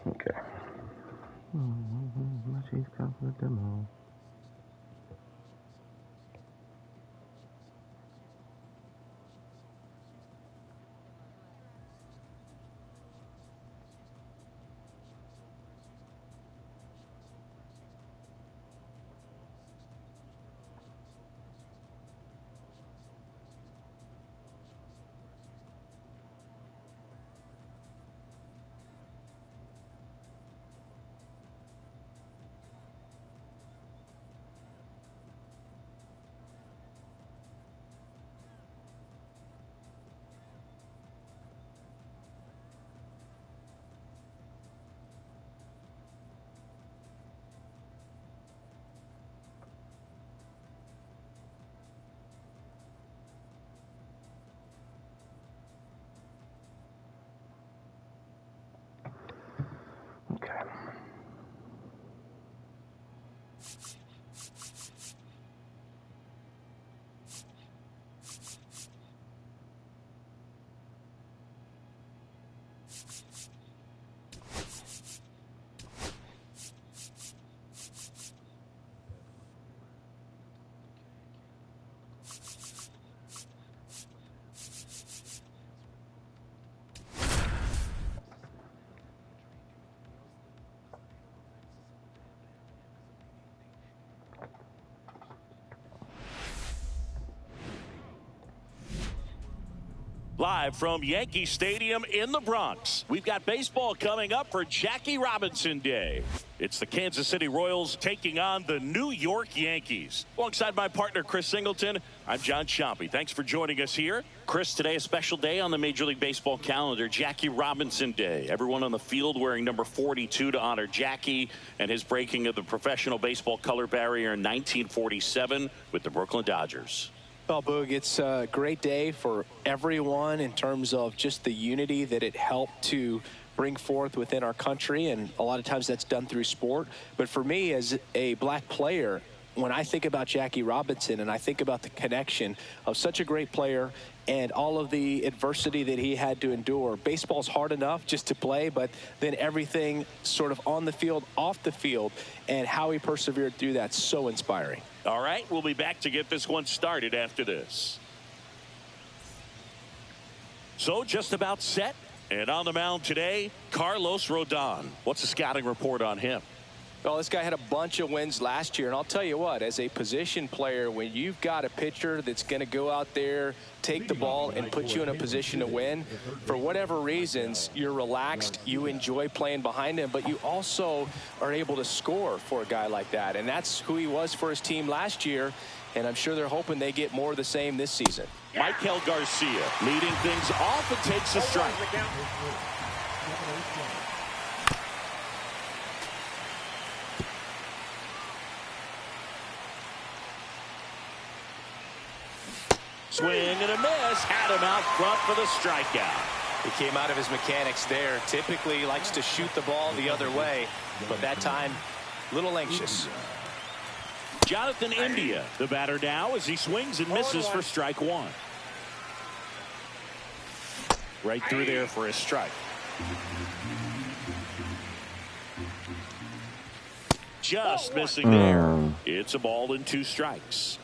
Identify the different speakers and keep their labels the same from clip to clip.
Speaker 1: Okay. She's come for the demo. Okay.
Speaker 2: Live from Yankee Stadium in the Bronx, we've got baseball coming up for Jackie Robinson Day. It's the Kansas City Royals taking on the New York Yankees. Alongside my partner, Chris Singleton, I'm John Chompy. Thanks for joining us here. Chris, today a special day on the Major League Baseball calendar, Jackie Robinson Day. Everyone on the field wearing number 42 to honor Jackie and his breaking of the professional baseball color barrier in 1947 with the Brooklyn Dodgers.
Speaker 3: Well, Boog, it's a great day for everyone in terms of just the unity that it helped to bring forth within our country, and a lot of times that's done through sport. But for me, as a black player, when I think about Jackie Robinson and I think about the connection of such a great player and all of the adversity that he had to endure, baseball's hard enough just to play, but then everything sort of on the field, off the field, and how he persevered through that, so inspiring.
Speaker 2: All right, we'll be back to get this one started after this. So just about set, and on the mound today, Carlos Rodon. What's the scouting report on him?
Speaker 3: Well, this guy had a bunch of wins last year, and I'll tell you what, as a position player, when you've got a pitcher that's going to go out there, take the ball, and put you in a position to win, for whatever reasons, you're relaxed, you enjoy playing behind him, but you also are able to score for a guy like that, and that's who he was for his team last year, and I'm sure they're hoping they get more of the same this season.
Speaker 2: Michael Garcia leading things off and takes a strike. Swing and a miss. Had him out front for the strikeout.
Speaker 3: He came out of his mechanics there. Typically he likes to shoot the ball the other way, but that time a little anxious.
Speaker 2: Jonathan India, the batter now, as he swings and misses for strike one. Right through there for a strike. Just missing there. It's a ball and 2 strikes.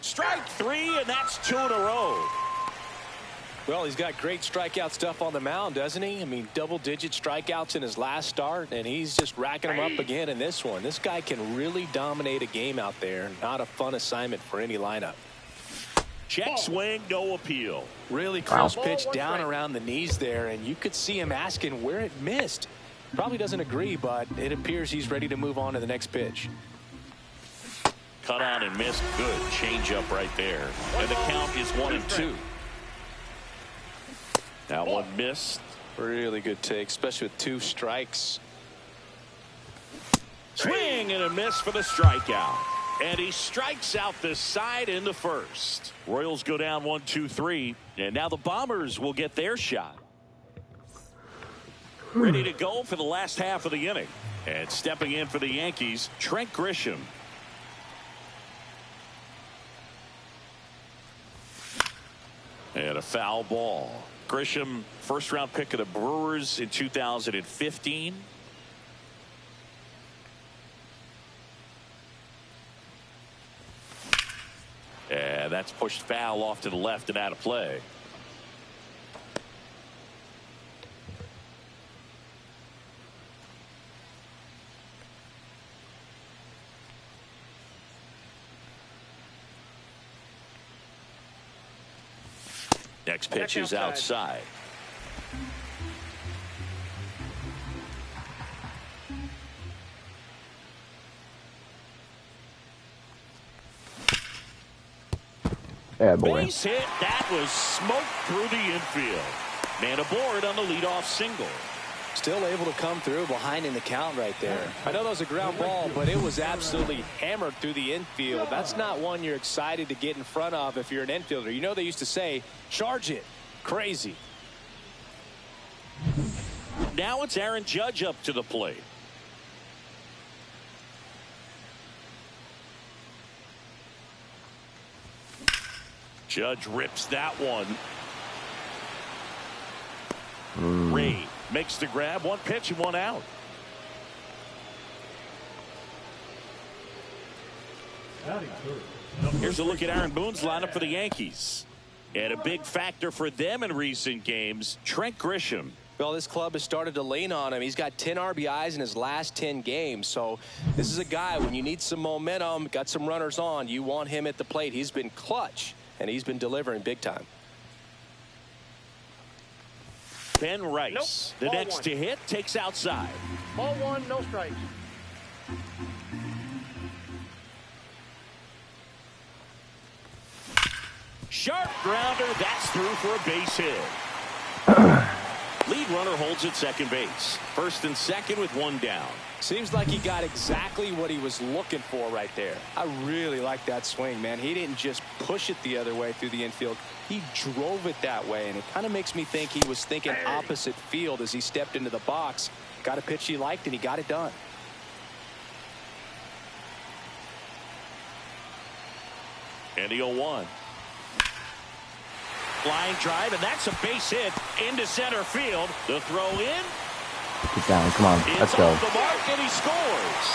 Speaker 2: Strike 3, and that's 2 in a row.
Speaker 3: Well, he's got great strikeout stuff on the mound, doesn't he? I mean, double-digit strikeouts in his last start, and he's just racking them up again in this one. This guy can really dominate a game out there. Not a fun assignment for any lineup.
Speaker 2: Check swing, no appeal.
Speaker 3: Really crisp pitch down around the knees there, and you could see him asking where it missed. Probably doesn't agree, but it appears he's ready to move on to the next pitch.
Speaker 2: Cut on and missed. Good changeup right there. And the count is 1-2. Now one missed.
Speaker 3: Really good take, especially with 2 strikes.
Speaker 2: Swing and a miss for the strikeout. And he strikes out the side in the first. Royals go down 1-2-3. And now the Bombers will get their shot. Ready to go for the last half of the inning. And stepping in for the Yankees, Trent Grisham. And a foul ball. Grisham, first-round pick of the Brewers in 2015. And that's pushed foul off to the left and out of play. Next pitch is outside.
Speaker 1: Yeah, boy.
Speaker 2: Base hit. That was smoked through the infield. Man aboard on the leadoff single.
Speaker 3: Still able to come through behind in the count right there. I know that was a ground ball, but it was absolutely hammered through the infield. That's not one you're excited to get in front of if you're an infielder. You know they used to say, charge it. Crazy.
Speaker 2: Now it's Aaron Judge up to the plate. Judge rips that one. Ray makes the grab. One pitch and one out. Here's a look at Aaron Boone's lineup for the Yankees. And a big factor for them in recent games, Trent Grisham.
Speaker 3: Well, this club has started to lean on him. He's got 10 RBIs in his last 10 games. So this is a guy, when you need some momentum, got some runners on, you want him at the plate. He's been clutch, and he's been delivering big time.
Speaker 2: Ben Rice, the next to hit, takes outside.
Speaker 4: Ball 1, no strikes.
Speaker 2: Sharp grounder, that's through for a base hit. Lead runner holds at second base. First and second with one down.
Speaker 3: Seems like he got exactly what he was looking for right there. I really like that swing, man. He didn't just push it the other way through the infield. He drove it that way, and it kind of makes me think he was thinking opposite field as he stepped into the box. Got a pitch he liked, and he got it done.
Speaker 2: And the 0-1. Flying drive, and that's a base hit into center field. The throw in.
Speaker 1: Get down. Come on. Let's go.
Speaker 2: Off the mark, and he scores.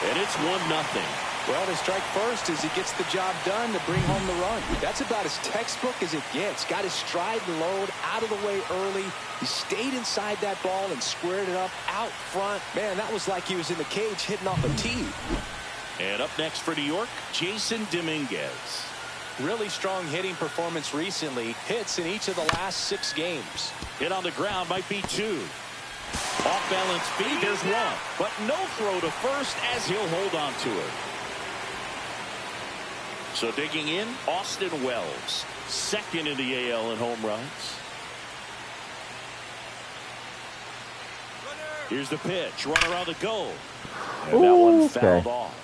Speaker 2: And it's 1-0.
Speaker 3: Well, to strike first as he gets the job done to bring home the run. That's about as textbook as it gets. Got his stride and load out of the way early. He stayed inside that ball and squared it up out front. Man, that was like he was in the cage hitting off a tee.
Speaker 2: And up next for New York, Jason Dominguez.
Speaker 3: Really strong hitting performance recently. Hits in each of the last 6 games.
Speaker 2: Hit on the ground might be 2. Off balance speed, there's 1. But no throw to first as he'll hold on to it. So digging in, Austin Wells. Second in the AL in home runs. Here's the pitch. Runner on the go. And that one fouled off.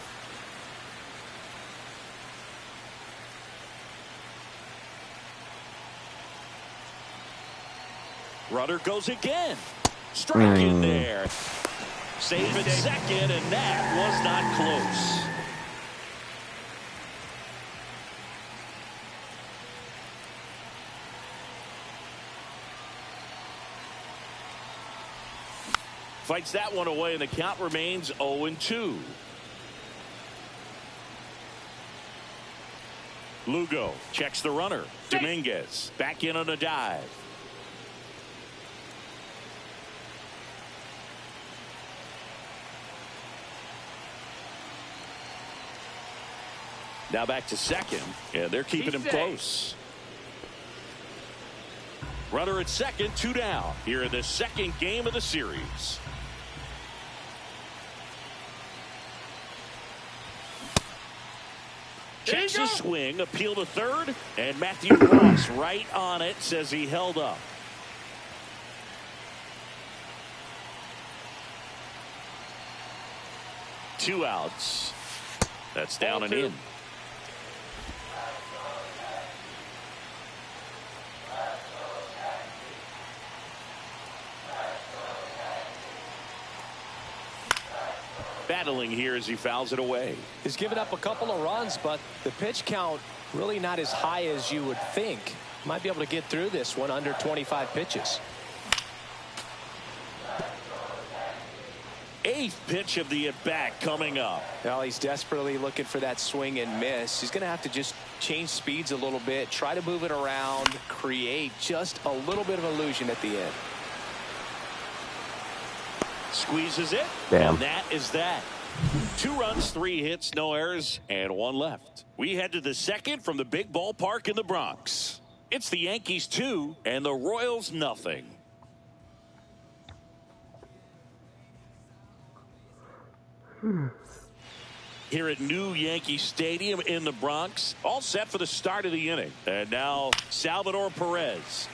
Speaker 2: Runner goes again. Strike in there. Save at second, and that was not close. Fights that one away, and the count remains 0-2. Lugo checks the runner. Dominguez back in on a dive. Now back to second, and they're keeping him close. Runner at second, 2 down here in the second game of the series. Checks his swing, appeal to third, and Matthew Ross right on it, says he held up. Two outs. That's down and in. Battling here as he fouls it away.
Speaker 3: He's given up a couple of runs, but the pitch count really not as high as you would think. Might be able to get through this one under 25 pitches.
Speaker 2: 8th pitch of the at-bat coming up.
Speaker 3: Well, he's desperately looking for that swing and miss. He's going to have to just change speeds a little bit, try to move it around, create just a little bit of illusion at the end.
Speaker 2: Squeezes it.
Speaker 1: Damn.
Speaker 2: And that is that. 2 runs, 3 hits, no errors, and 1 left. We head to the second from the big ballpark in the Bronx. It's the Yankees 2 and the Royals nothing. Here at New Yankee Stadium in the Bronx, all set for the start of the inning. And now Salvador Perez.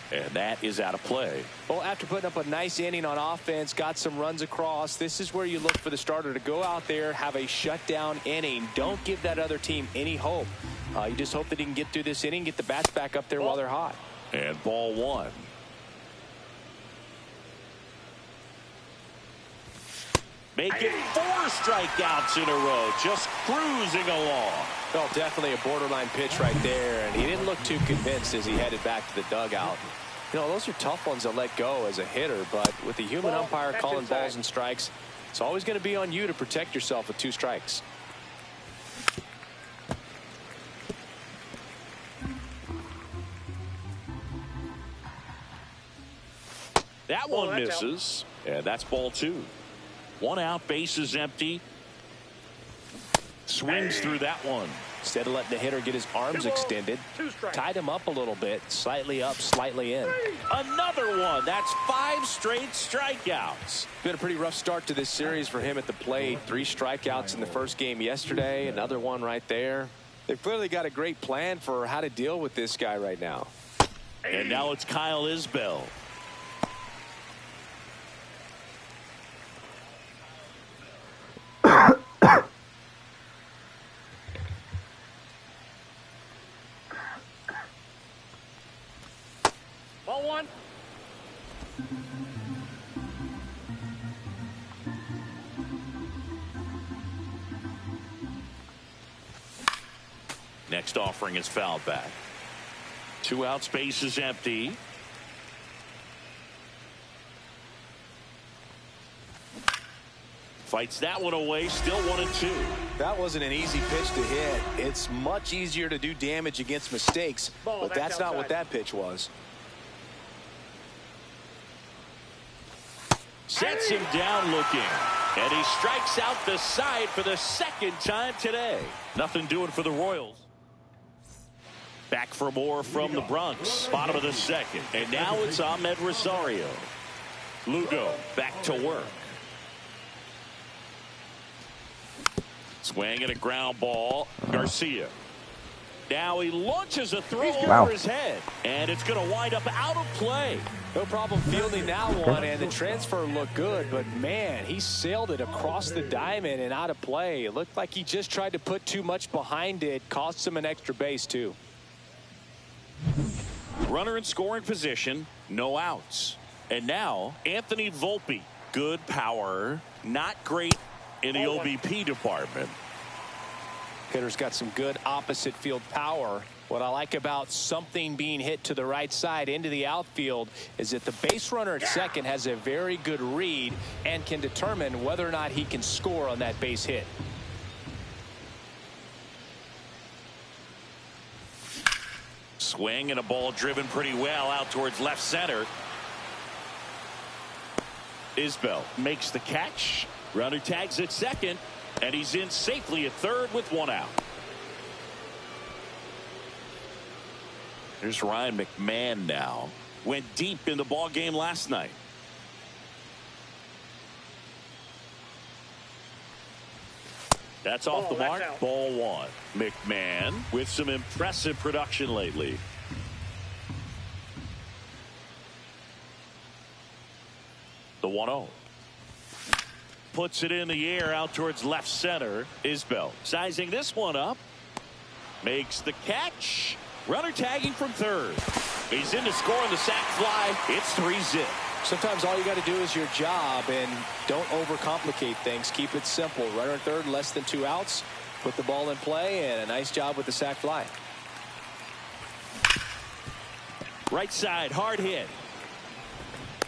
Speaker 2: And that is out of play.
Speaker 3: Well, after putting up a nice inning on offense, got some runs across, this is where you look for the starter to go out there, have a shutdown inning. Don't give that other team any hope. You just hope that he can get through this inning, get the bats back up there while they're hot.
Speaker 2: And ball 1. Making 4 strikeouts in a row, just cruising along.
Speaker 3: Well, definitely a borderline pitch right there, and he didn't look too convinced as he headed back to the dugout. You know, those are tough ones to let go as a hitter, but with the human umpire calling balls and strikes, it's always going to be on you to protect yourself with 2 strikes.
Speaker 2: That one misses, and that's ball 2. 1 out, bases empty. Swings through that one.
Speaker 3: Instead of letting the hitter get his arms extended, tied him up a little bit, slightly up, slightly in.
Speaker 2: Another one. That's 5 straight strikeouts.
Speaker 3: Been a pretty rough start to this series for him at the plate. 3 strikeouts in the first game yesterday, another one right there. They've clearly got a great plan for how to deal with this guy right now.
Speaker 2: And now it's Kyle Isbell.
Speaker 4: Ball 1.
Speaker 2: Next offering is fouled back. 2 outs, base is empty. Fights that one away, still 1-2.
Speaker 3: That wasn't an easy pitch to hit. It's much easier to do damage against mistakes, but that's not what that pitch was.
Speaker 2: Sets him down looking, and he strikes out the side for the second time today. Nothing doing for the Royals. Back for more from the Bronx, bottom of the second, and now it's Ahmed Rosario. Lugo back to work. Swing and a ground ball. Garcia. Now he launches a throw over his head, and it's going to wind up out of play.
Speaker 3: No problem fielding that one, and the transfer looked good, but man, he sailed it across the diamond and out of play. It looked like he just tried to put too much behind it, cost him an extra base too.
Speaker 2: Runner in scoring position, no outs. And now Anthony Volpe. Good power, not great in the OBP department.
Speaker 3: Hitter's got some good opposite field power. What I like about something being hit to the right side into the outfield is that the base runner at second has a very good read and can determine whether or not he can score on that base hit.
Speaker 2: Swing and a ball driven pretty well out towards left center. Isbell makes the catch. Runner tags at second, and he's in safely at third with 1 out. Here's Ryan McMahon now. Went deep in the ball game last night. That's off the mark. Ball one. McMahon with some impressive production lately. The 1-0. Puts it in the air out towards left center. Isbell sizing this one up. Makes the catch. Runner tagging from third. He's in to score on the sac fly. It's 3-zip.
Speaker 3: Sometimes all you got to do is your job and don't overcomplicate things. Keep it simple. Runner at third, less than 2 outs. Put the ball in play, and a nice job with the sac fly.
Speaker 2: Right side, hard hit.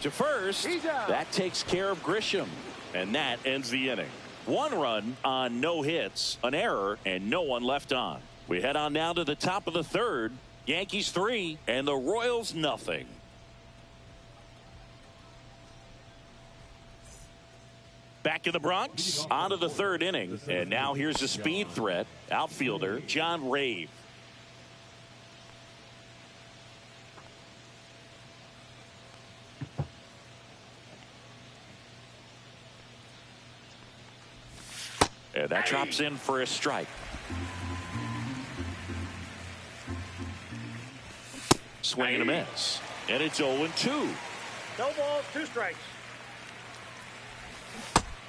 Speaker 2: To first. That takes care of Grisham. And that ends the inning. 1 run on no hits, an error, and no one left on. We head on now to the top of the third. Yankees 3 and the Royals nothing. Back in the Bronx, on to the third inning. And now here's a speed threat. Outfielder John Rave. And that drops in for a strike. Swing and a miss. And it's 0-2.
Speaker 4: No balls, 2 strikes.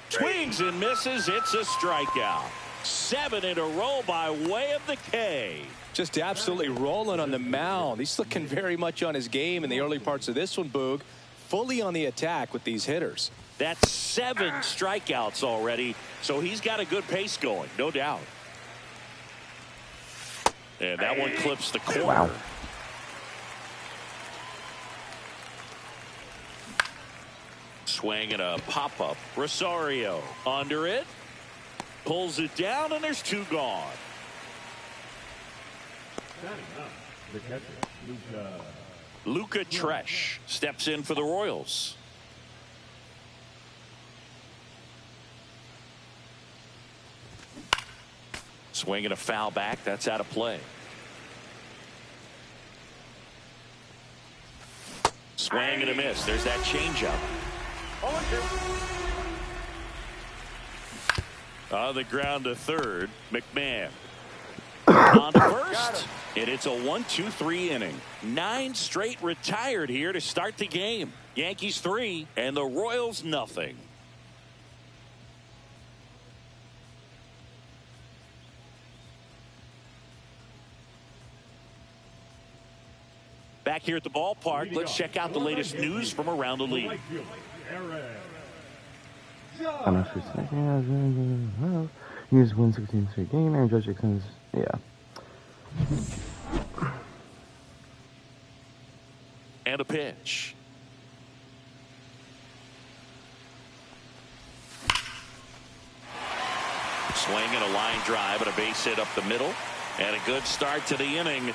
Speaker 2: Swings and misses. It's a strikeout. 7 in a row by way of the K.
Speaker 3: Just absolutely rolling on the mound. He's looking very much on his game in the early parts of this one, Boog. Fully on the attack with these hitters.
Speaker 2: That's 7 strikeouts already, so he's got a good pace going, no doubt. And that one clips the corner.
Speaker 1: Wow.
Speaker 2: Swing and a pop-up. Rosario under it. Pulls it down, and there's 2 gone. Luca Tresh steps in for the Royals. Swing and a foul back. That's out of play. Swing and a miss. There's that changeup. On the ground to third. McMahon. On to first. And it's a 1-2-3 inning. 9 straight retired here to start the game. Yankees 3 and the Royals nothing. Back here at the ballpark, let's check out the latest news from around the league.
Speaker 1: He's win 16 straight game. Aaron Judge extends. Yeah.
Speaker 2: And a pitch. Swing and a line drive and a base hit up the middle. And a good start to the inning.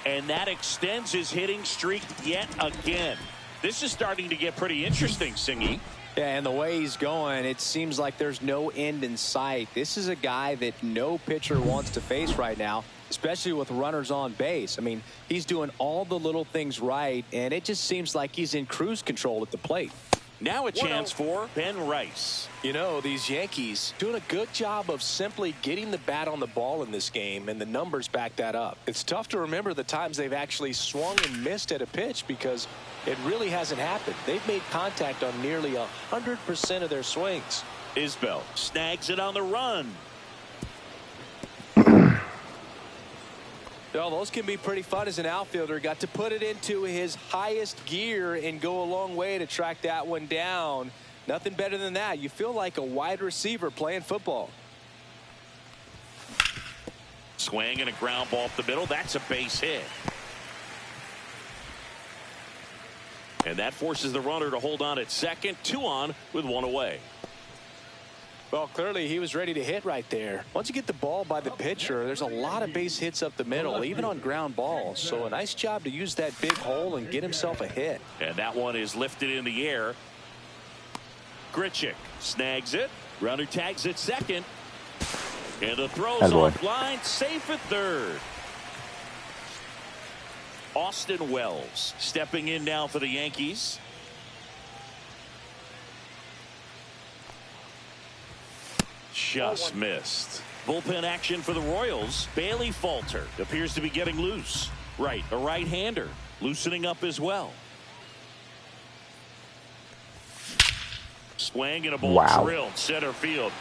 Speaker 2: And that extends his hitting streak yet again. This is starting to get pretty interesting, Singy.
Speaker 3: Yeah, and the way he's going, it seems like there's no end in sight. This is a guy that no pitcher wants to face right now, especially with runners on base. I mean, he's doing all the little things right, and it just seems like he's in cruise control at the plate.
Speaker 2: Now a chance for Ben Rice.
Speaker 3: You know, these Yankees doing a good job of simply getting the bat on the ball in this game, and the numbers back that up. It's tough to remember the times they've actually swung and missed at a pitch because it really hasn't happened. They've made contact on nearly 100% of their swings.
Speaker 2: Isbell snags it on the run.
Speaker 3: Well, those can be pretty fun as an outfielder. Got to put it into his highest gear and go a long way to track that one down. Nothing better than that. You feel like a wide receiver playing football.
Speaker 2: Swing and a ground ball up the middle. That's a base hit. And that forces the runner to hold on at second. 2 on with 1 away.
Speaker 3: Well, clearly he was ready to hit right there. Once you get the ball by the pitcher, there's a lot of base hits up the middle, even on ground balls. So a nice job to use that big hole and get himself a hit.
Speaker 2: And that one is lifted in the air. Grichuk snags it. Runner tags at second. And the throw's
Speaker 1: Attaboy.
Speaker 2: offline, safe at third. Austin Wells stepping in now for the Yankees. Just missed. Bullpen action for the Royals. Bailey Falter appears to be getting loose. Right, a right-hander loosening up as well. Swing and a ball drilled center field.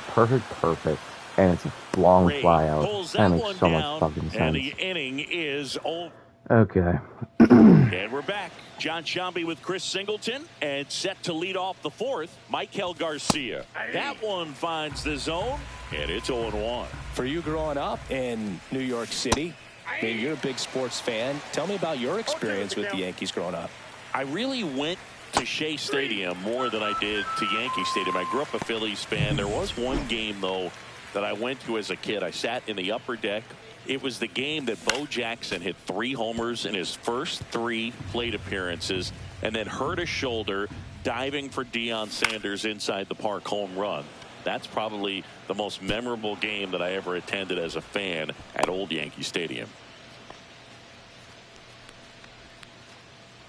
Speaker 1: Perfect. And it's a long
Speaker 2: Ray
Speaker 1: fly out.
Speaker 2: pulls
Speaker 1: That
Speaker 2: that
Speaker 1: makes
Speaker 2: one
Speaker 1: so
Speaker 2: down,
Speaker 1: much fucking sense.
Speaker 2: and the inning is over.
Speaker 1: Okay.
Speaker 2: And we're back. John Sciambi with Chris Singleton, and set to lead off the fourth, Michael Garcia. That one finds the zone, and it's 0-1.
Speaker 3: For you growing up in New York City, I mean, you're a big sports fan. Tell me about your experience with the Yankees growing up.
Speaker 2: I really went to Shea Stadium more than I did to Yankee Stadium. I grew up a Phillies fan. There was one game, though, that I went to as a kid. I sat in the upper deck. It was the game that Bo Jackson hit 3 homers in his first 3 plate appearances and then hurt a shoulder diving for Deion Sanders inside the park home run. That's probably the most memorable game that I ever attended as a fan at Old Yankee Stadium.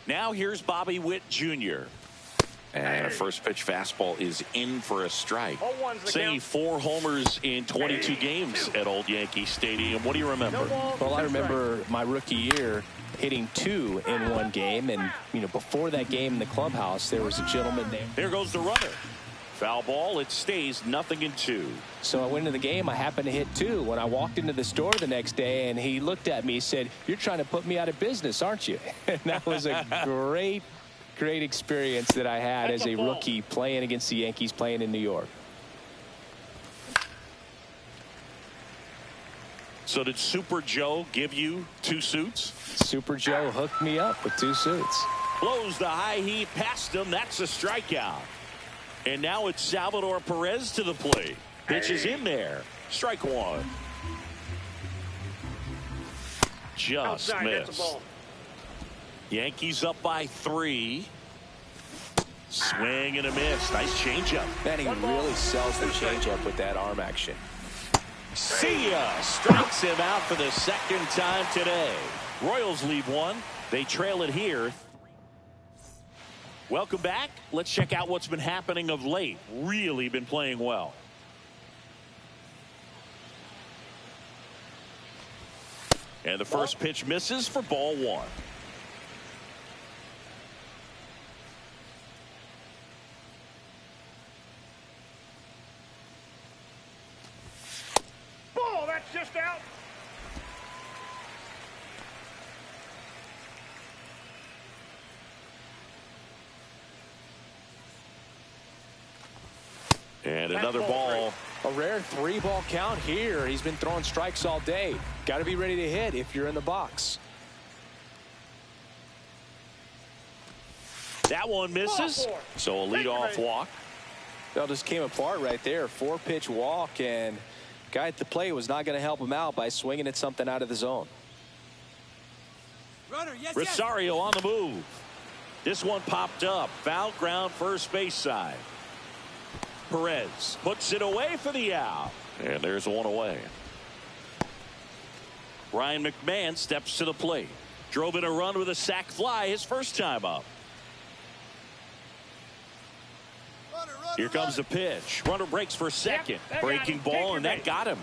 Speaker 2: Now here's Bobby Witt Jr. And a first pitch fastball is in for a strike. Say 4 homers in 22 games at Old Yankee Stadium. What do you remember?
Speaker 3: Well, I remember my rookie year hitting 2 in one game. And, you know, before that game in the clubhouse, there was a gentleman there.
Speaker 2: There goes the runner. Foul ball. It stays 0-2.
Speaker 3: So I went into the game. I happened to hit 2. When I walked into the store the next day, and he looked at me, said, "You're trying to put me out of business, aren't you?" And that was a great experience that I had as a rookie playing against the Yankees, playing in New York.
Speaker 2: So did Super Joe give you 2 suits?
Speaker 3: Super Joe hooked me up with 2 suits.
Speaker 2: Blows the high heat past him. That's a strikeout. And now it's Salvador Perez to the plate. Pitch is in there. Strike 1. Just missed. Yankees up by 3. Swing and a miss. Nice changeup.
Speaker 3: Man, he really sells the changeup with that arm action.
Speaker 2: See ya. Strikes him out for the second time today. Royals lead 1. They trail it here. Welcome back. Let's check out what's been happening of late. Really been playing well. And the first pitch misses for ball 1.
Speaker 4: Ball, that's just out.
Speaker 2: And another ball.
Speaker 3: A rare 3-ball count here. He's been throwing strikes all day. Got to be ready to hit if you're in the box.
Speaker 2: That one misses. So a leadoff walk.
Speaker 3: That just came apart right there. 4-pitch walk, and guy at the plate was not going to help him out by swinging at something out of the zone.
Speaker 5: Runner, yes,
Speaker 2: Rosario on the move. This one popped up. Foul ground first base side. Perez puts it away for the out. And there's one away. Ryan McMahon steps to the plate. Drove in a run with a sac fly his first time up. Here comes the pitch. Runner breaks for second. Breaking ball, and that got him.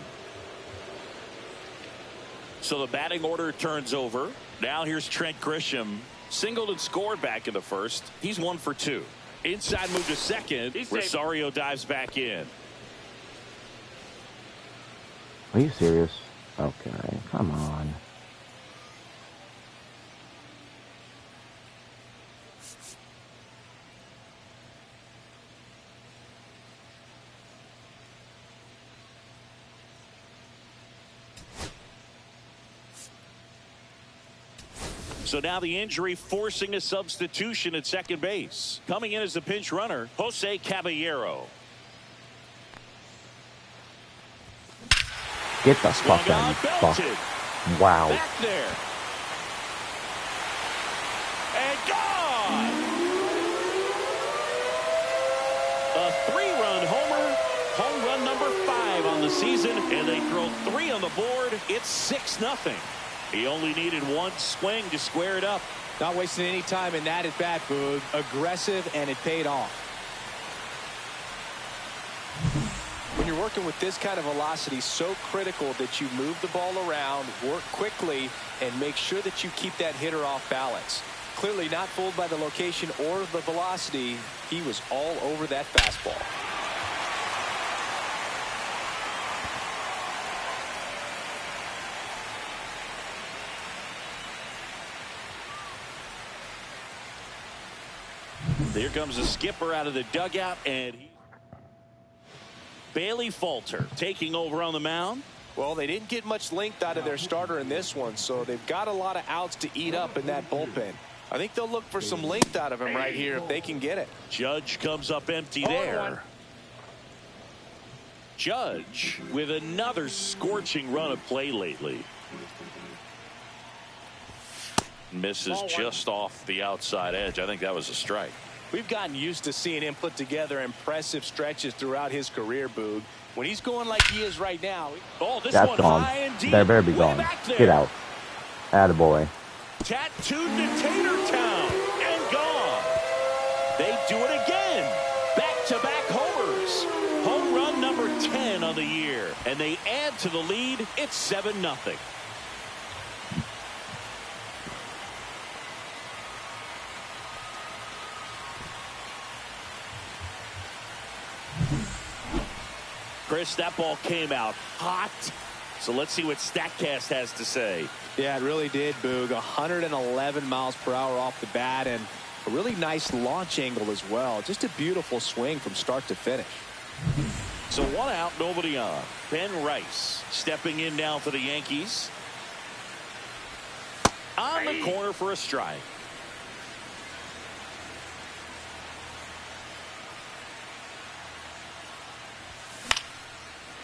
Speaker 2: So the batting order turns over. Now here's Trent Grisham. Singled and scored back in the first. He's 1 for 2. Inside move to second. Rosario dives back in.
Speaker 1: Are you serious? Okay, come on.
Speaker 2: So now the injury forcing a substitution at second base. Coming in as the pinch runner, Jose Caballero.
Speaker 1: Get the fuck out, you fuck. Wow.
Speaker 2: Back there. And gone. A 3-run homer. Home run number 5 the season, and they throw 3 on the board. It's 6-0. He only needed 1 swing to square it up.
Speaker 3: Not wasting any time in that at bat, Boog. Aggressive, and it paid off. When you're working with this kind of velocity, so critical that you move the ball around, work quickly, and make sure that you keep that hitter off balance. Clearly not fooled by the location or the velocity. He was all over that fastball.
Speaker 2: Here comes the skipper out of the dugout, and Bailey Falter taking over on the mound.
Speaker 3: Well, they didn't get much length out of their starter in this one, so they've got a lot of outs to eat up in that bullpen. I think they'll look for some length out of him right here if they can get it.
Speaker 2: Judge comes up empty there. Judge with another scorching run of play lately. Misses just off the outside edge. I think that was a strike.
Speaker 3: We've gotten used to seeing him put together impressive stretches throughout his career, Boog. When he's going like he is right now.
Speaker 2: Oh, this
Speaker 1: That's
Speaker 2: one
Speaker 1: gone.
Speaker 2: high and deep.
Speaker 1: That better be gone. Get out. Attaboy.
Speaker 2: Tattooed to Tatertown and gone. They do it again. Back-to-back homers. Home run number 10 on the year. And they add to the lead. It's 7-0. Chris, that ball came out hot. So let's see what StatCast has to say.
Speaker 3: Yeah, it really did, Boog. 111 miles per hour off the bat, and a really nice launch angle as well. Just a beautiful swing from start to finish.
Speaker 2: So 1 out, nobody on. Ben Rice stepping in now for the Yankees. On the corner for a strike.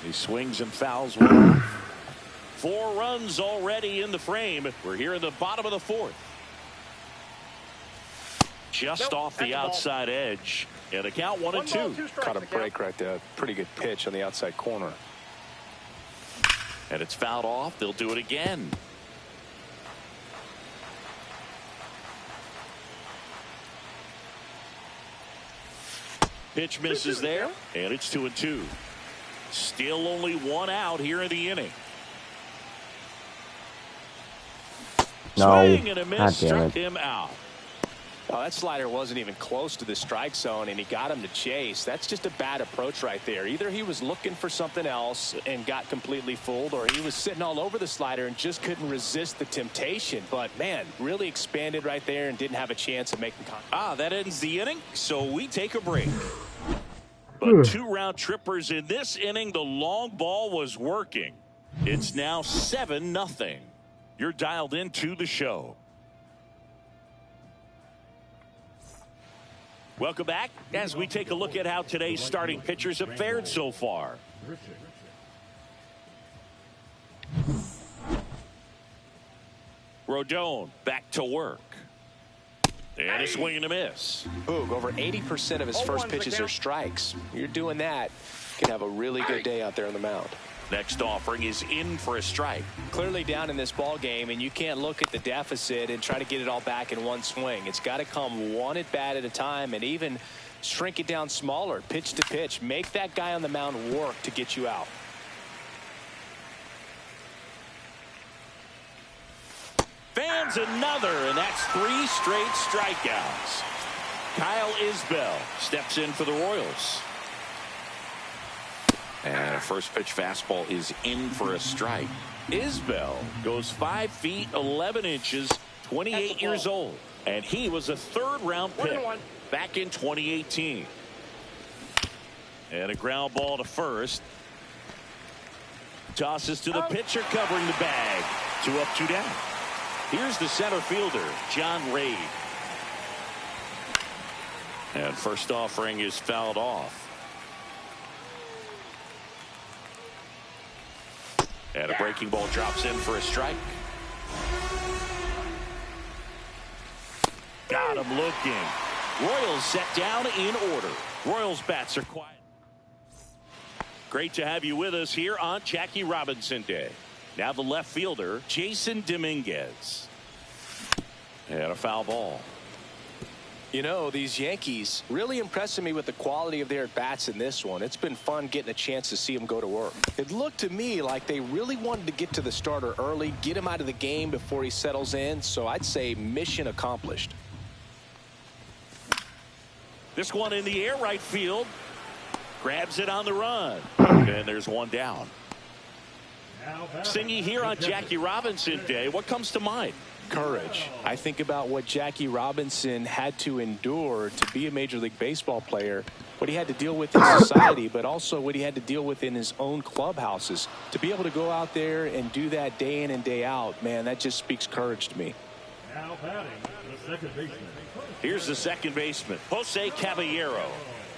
Speaker 2: He swings and fouls one. 4 runs already in the frame. We're here in the bottom of the 4th. Just off the outside edge. And the count 1-2.
Speaker 3: Caught a break right there. Pretty good pitch on the outside corner.
Speaker 2: And it's fouled off. They'll do it again. Pitch misses there. And it's 2-2. Still only 1 out here in the inning.
Speaker 1: No.
Speaker 2: Swing and a miss, struck him out.
Speaker 3: Oh, that slider wasn't even close to the strike zone, and he got him to chase. That's just a bad approach right there. Either he was looking for something else and got completely fooled, or he was sitting all over the slider and just couldn't resist the temptation. But, man, really expanded right there and didn't have a chance of making contact.
Speaker 2: That ends the inning, so we take a break. But 2 round trippers in this inning. The long ball was working. It's now 7-0. You're dialed into the show. Welcome back as we take a look at how today's starting pitchers have fared so far. Rodon back to work. And a swing and a miss.
Speaker 3: Boog, over 80% of his first pitches are strikes. You're doing that, you can have a really good day out there on the mound.
Speaker 2: Next offering is in for a strike.
Speaker 3: Clearly down in this ball game, and you can't look at the deficit and try to get it all back in one swing. It's got to come 1 at bat at a time, and even shrink it down smaller, pitch to pitch. Make that guy on the mound work to get you out.
Speaker 2: Fans another, and that's 3 straight strikeouts. Kyle Isbell steps in for the Royals. And a first pitch fastball is in for a strike. Isbell goes 5 feet 11 inches, 28 years old. And he was a 3rd round pick back in 2018. And a ground ball to first. Tosses to the pitcher covering the bag. 2 up, 2 down. Here's the center fielder, John Reid. And first offering is fouled off. And a breaking ball drops in for a strike. Got him looking. Royals set down in order. Royals bats are quiet. Great to have you with us here on Jackie Robinson Day. Now the left fielder, Jason Dominguez. And a foul ball.
Speaker 3: You know, these Yankees really impressing me with the quality of their bats in this one. It's been fun getting a chance to see them go to work. It looked to me like they really wanted to get to the starter early, get him out of the game before he settles in. So I'd say mission accomplished.
Speaker 2: This one in the air, right field. Grabs it on the run. And there's one down. Singy here on Jackie Robinson Day. What comes to mind?
Speaker 3: Courage. I think about what Jackie Robinson had to endure to be a Major League Baseball player, what he had to deal with in society, but also what he had to deal with in his own clubhouses. To be able to go out there and do that day in and day out, man, that just speaks courage to me.
Speaker 4: Now batting, the second baseman.
Speaker 2: Here's the second baseman, Jose Caballero.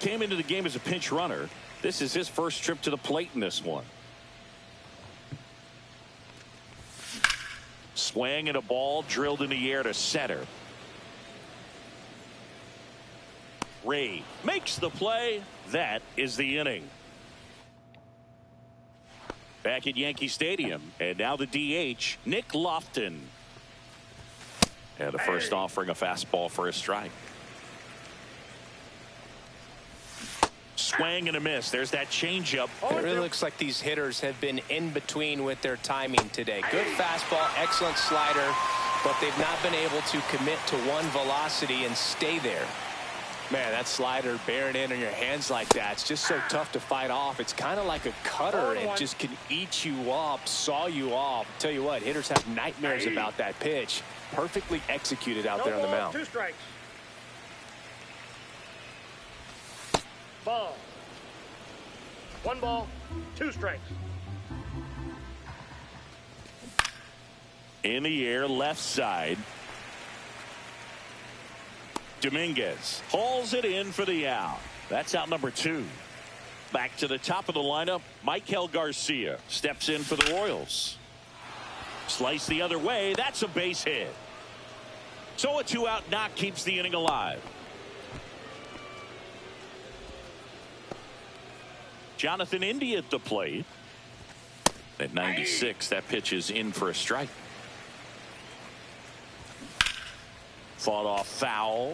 Speaker 2: Came into the game as a pinch runner. This is his first trip to the plate in this one. Swing and a ball drilled in the air to center. Ray makes the play. That is the inning. Back at Yankee Stadium, and now the DH, Nick Lofton. And the first offering, a fastball for a strike. Swing and a miss. There's that changeup.
Speaker 3: It really looks like these hitters have been in between with their timing today. Good fastball, excellent slider, but they've not been able to commit to one velocity and stay there. Man, that slider bearing in on your hands like that, it's just so tough to fight off. It's kind of like a cutter. It just can eat you up, saw you off. Tell you what, hitters have nightmares about that pitch. Perfectly executed out there on the mound.
Speaker 4: 2 strikes. Ball. 1 ball, 2 strikes.
Speaker 2: In the air, left side. Dominguez hauls it in for the out. That's out number 2. Back to the top of the lineup, Michael Garcia steps in for the Royals. Slice the other way. That's a base hit. So a 2-out knock keeps the inning alive. Jonathan India at the plate. At 96, that pitch is in for a strike. Fought off foul.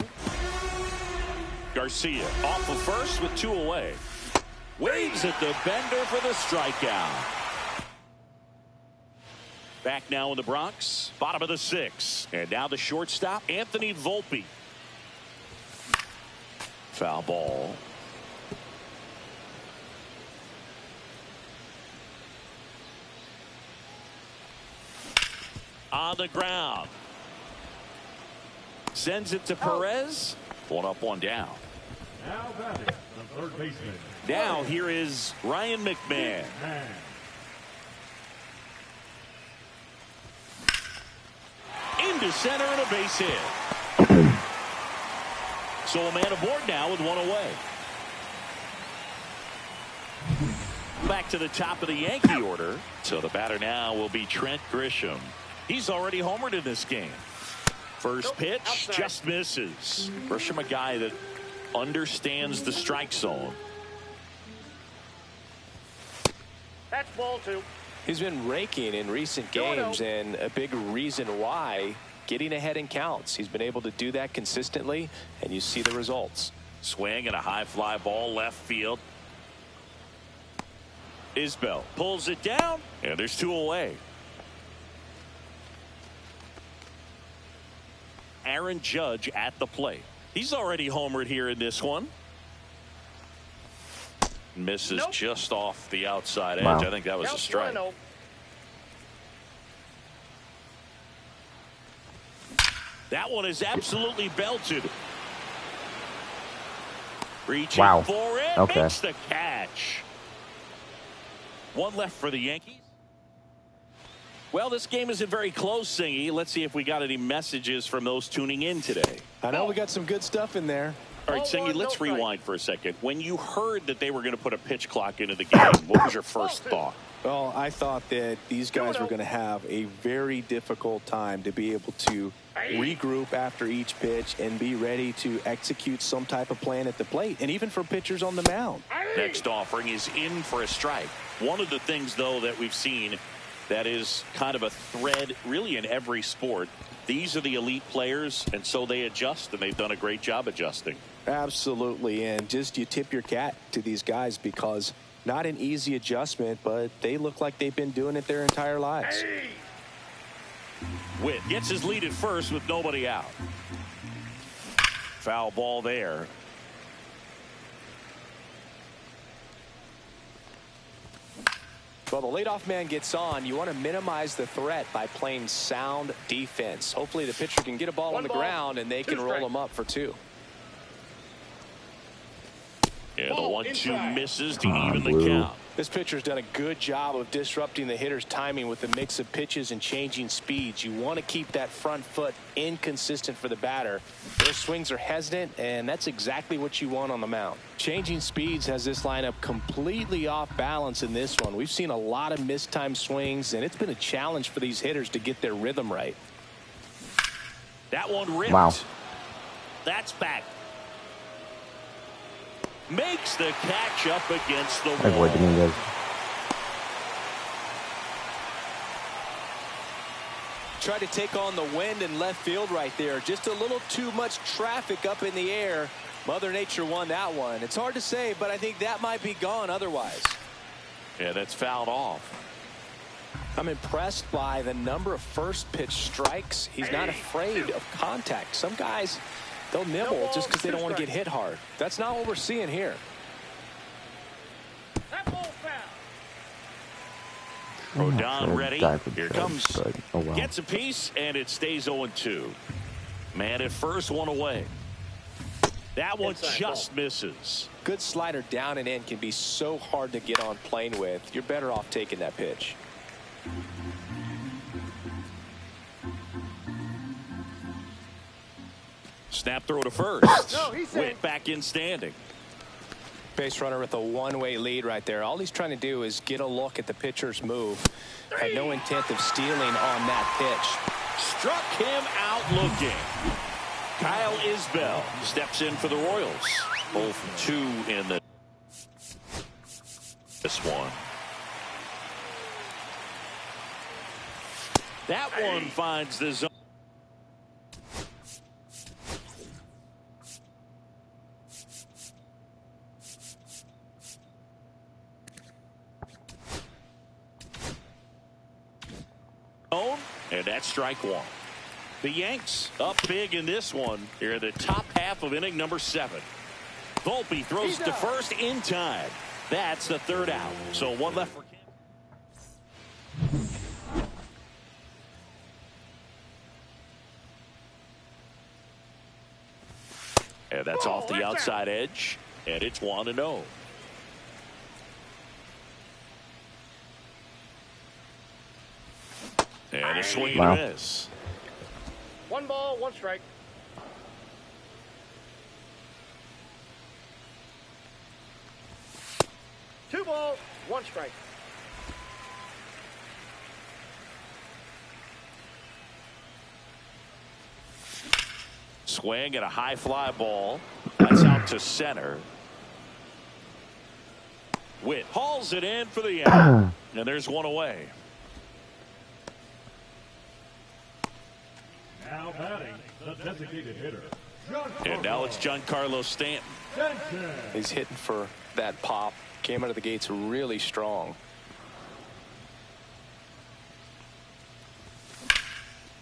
Speaker 2: Garcia off of first with 2 away. Waves at the bender for the strikeout. Back now in the Bronx, bottom of the 6th. And now the shortstop, Anthony Volpe. Foul ball. On the ground. Sends it to Perez. 1 up, 1 down.
Speaker 4: Now batting, the third baseman.
Speaker 2: Now here is Ryan McMahon. Into center and a base hit. So a man aboard now with 1 away. Back to the top of the Yankee order. So the batter now will be Trent Grisham. He's already homered in this game. First pitch just misses. Grisham, a guy that understands the strike zone.
Speaker 4: That's ball 2.
Speaker 3: He's been raking in recent games, and a big reason why, getting ahead in counts. He's been able to do that consistently, and you see the results.
Speaker 2: Swing and a high fly ball left field. Isbell pulls it down, and there's 2 away. Aaron Judge at the plate. He's already homered here in this one. Misses just off the outside edge. I think that was a strike. That one is absolutely belted. Reaching for it. Makes the catch. 1 left for the Yankees. Well, this game isn't very close, Singy. Let's see if we got any messages from those tuning in today.
Speaker 3: I know we got some good stuff in there.
Speaker 2: All right, Singy, let's rewind for a second. When you heard that they were going to put a pitch clock into the game, what was your first thought?
Speaker 3: Well, I thought that these guys were going to have a very difficult time to be able to regroup after each pitch, and be ready to execute some type of plan at the plate, and even for pitchers on the mound.
Speaker 2: Next offering is in for a strike. One of the things, though, that we've seen that is kind of a thread really in every sport. These are the elite players, and so they adjust, and they've done a great job adjusting.
Speaker 3: Absolutely, and just you tip your cap to these guys, because not an easy adjustment, but they look like they've been doing it their entire lives.
Speaker 2: Witt gets his lead at first with nobody out. Foul ball there.
Speaker 3: Well, the leadoff man gets on. You want to minimize the threat by playing sound defense. Hopefully the pitcher can get a ball on the ground and they can roll him up for 2.
Speaker 2: And the 1-2 misses to even the count.
Speaker 3: This pitcher's done a good job of disrupting the hitter's timing with a mix of pitches and changing speeds. You want to keep that front foot inconsistent for the batter. Those swings are hesitant, and that's exactly what you want on the mound. Changing speeds has this lineup completely off balance in this one. We've seen a lot of mistimed swings, and it's been a challenge for these hitters to get their rhythm right.
Speaker 2: That one ripped.
Speaker 1: Wow.
Speaker 2: That's back. Makes the catch up against the wall.
Speaker 3: Try to take on the wind in left field right there. Just a little too much traffic up in the air. Mother Nature won that one. It's hard to say, but I think that might be gone otherwise.
Speaker 2: Yeah, that's fouled off.
Speaker 3: I'm impressed by the number of first pitch strikes. He's not afraid of contact. Some guys, they'll nibble just because they don't want to get hit hard. That's not what we're seeing here.
Speaker 2: Rodon ready. Here comes. Gets a piece, and it stays 0-2. Man at first, one away. That one just misses.
Speaker 3: Good slider down and in can be so hard to get on plane with. You're better off taking that pitch.
Speaker 2: Snap throw to first. Witt back in standing.
Speaker 3: Base runner with a one-way lead right there. All he's trying to do is get a look at the pitcher's move. Had no intent of stealing on that pitch.
Speaker 2: Struck him out looking. Kyle Isbell steps in for the Royals. 0-2 in this one. That one finds the zone. And that's strike one. The Yanks up big in this one. Here in the top half of inning number 7. Volpe throws to first in time. That's the third out. So one left for Kim. And that's off the outside edge. And it's 1-0. And a swing and a miss.
Speaker 4: 1 ball, 1 strike. Two balls, 1 strike.
Speaker 2: Swing and a high fly ball. That's out to center. Witt hauls it in for the out. And there's one away.
Speaker 5: Now batting, the designated hitter.
Speaker 2: And now it's Giancarlo Stanton.
Speaker 3: He's hitting for that pop. Came out of the gates really strong.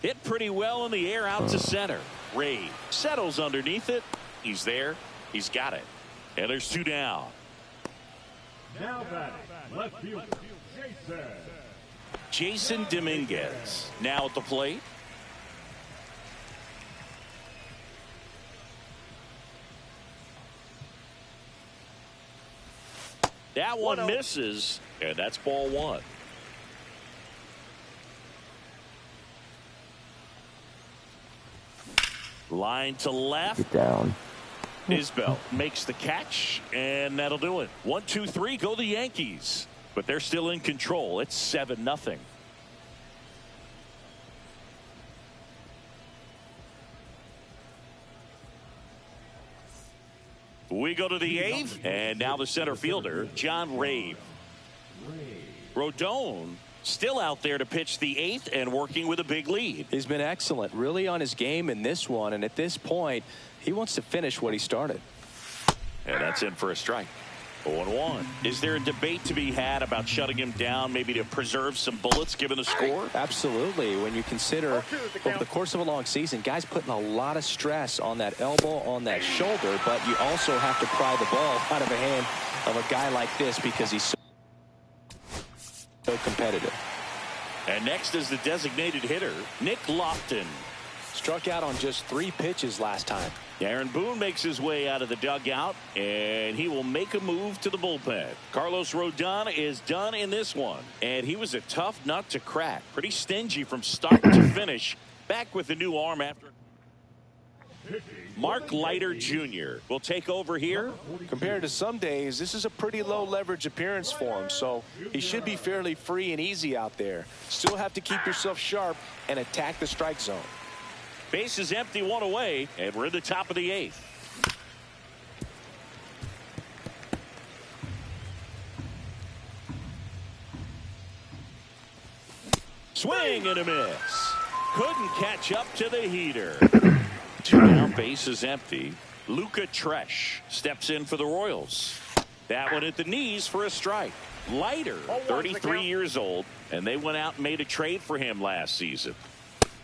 Speaker 2: Hit pretty well in the air out to center. Ray settles underneath it. He's there. He's got it. And there's 2 down.
Speaker 5: Now batting, left fielder,
Speaker 2: Jason Dominguez now at the plate. That one misses, and that's ball 1. Line to left.
Speaker 1: Get down.
Speaker 2: Isbell makes the catch, and that'll do it. 1, 2, 3, go the Yankees. But they're still in control. It's 7-0. We go to the 8th, and now the center fielder, John Rave. Rodon still out there to pitch the 8th and working with a big lead.
Speaker 3: He's been excellent, really on his game in this one, and at this point, he wants to finish what he started.
Speaker 2: And that's in for a strike. 0-1. Is there a debate to be had about shutting him down, maybe to preserve some bullets given the score?
Speaker 3: Absolutely. When you consider over the course of a long season, guys putting a lot of stress on that elbow, on that shoulder, but you also have to pry the ball out of the hand of a guy like this because he's so competitive.
Speaker 2: And next is the designated hitter, Nick Lofton.
Speaker 3: Struck out on just 3 pitches last time.
Speaker 2: Aaron Boone makes his way out of the dugout, and he will make a move to the bullpen. Carlos Rodon is done in this one, and he was a tough nut to crack. Pretty stingy from start to finish. Back with the new arm after. Mark Leiter Jr. will take over here.
Speaker 3: Compared to some days, this is a pretty low leverage appearance for him, so he should be fairly free and easy out there. Still have to keep yourself sharp and attack the strike zone.
Speaker 2: Base is empty, 1 away, and we're in the top of the 8th. Swing and a miss. Couldn't catch up to the heater. 2 down, base is empty. Luca Tresh steps in for the Royals. That one at the knees for a strike. Leiter, 33 years old, and they went out and made a trade for him last season.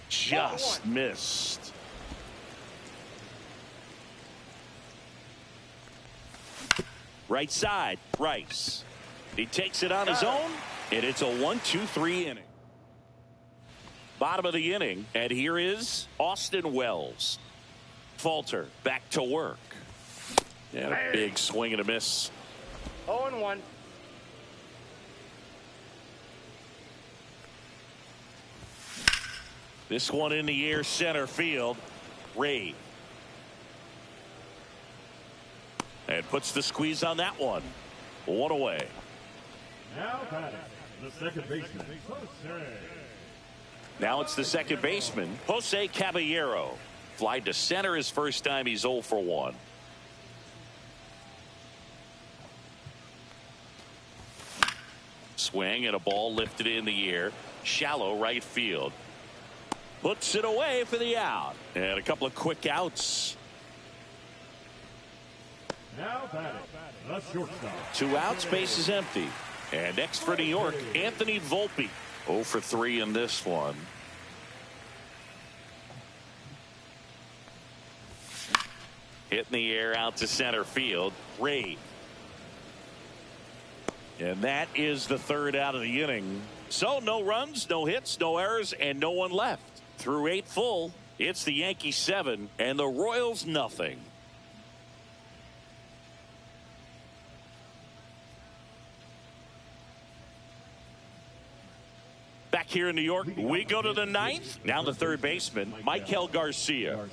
Speaker 2: Just missed. Right side, Rice. He takes it on his own, and it's a 1-2-3 inning. Bottom of the inning, and here is Austin Wells. Falter back to work. And a big swing and a miss.
Speaker 4: 0-1.
Speaker 2: This one in the air, center field. Ray. And puts the squeeze on that one. 1 away.
Speaker 5: Now batting, the second baseman, Jose.
Speaker 2: Now it's the second baseman, Jose Caballero. Fly to center his first time. He's 0 for 1. Swing and a ball lifted in the air. Shallow right field. Puts it away for the out. And a couple of quick outs.
Speaker 5: Now batting, the shortstop.
Speaker 2: 2 outs, base is empty. And next for New York, Anthony Volpe. 0 for 3 in this one. Hit in the air out to center field. Ray. And that is the 3rd out of the inning. So no runs, no hits, no errors, and no one left. Through 8 full, it's the Yankees 7 and the Royals nothing. Back here in New York, we go to the 9th. Now the third baseman, Michael Garcia.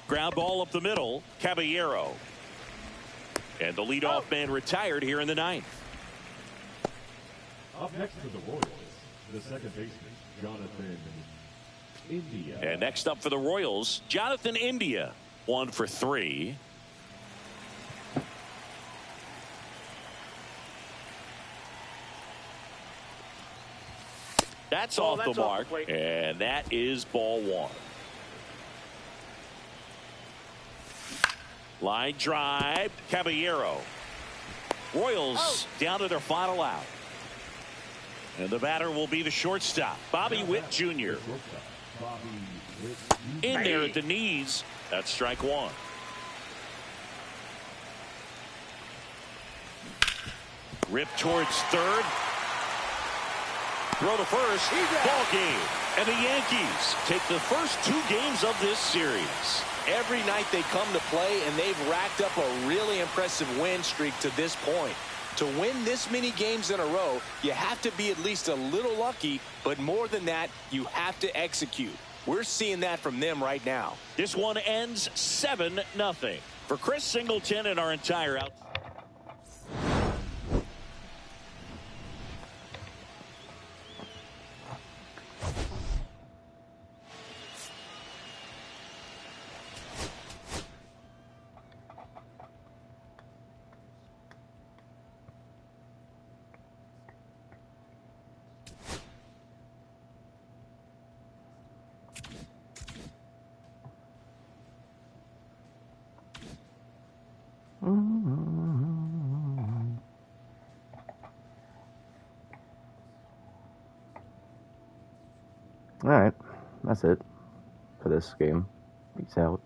Speaker 2: Ground ball up the middle, Caballero. And the leadoff man retired here in the 9th.
Speaker 5: Up next to the Royals, the second baseman, Jonathan India.
Speaker 2: And next up for the Royals, Jonathan India. 1 for 3. That's off the mark, and that is ball 1. Line drive, Caballero. Royals down to their final out. And the batter will be the shortstop, Bobby Witt Jr. In there at the knees. That's strike 1. Rip towards third. Throw to first. Ball game. And the Yankees take the first 2 games of this series.
Speaker 3: Every night they come to play, and they've racked up a really impressive win streak to this point. To win this many games in a row, you have to be at least a little lucky, but more than that, you have to execute. We're seeing that from them right now.
Speaker 2: This one ends 7-0. For Chris Singleton and our entire out.
Speaker 1: Alright, that's it for this game. Peace out.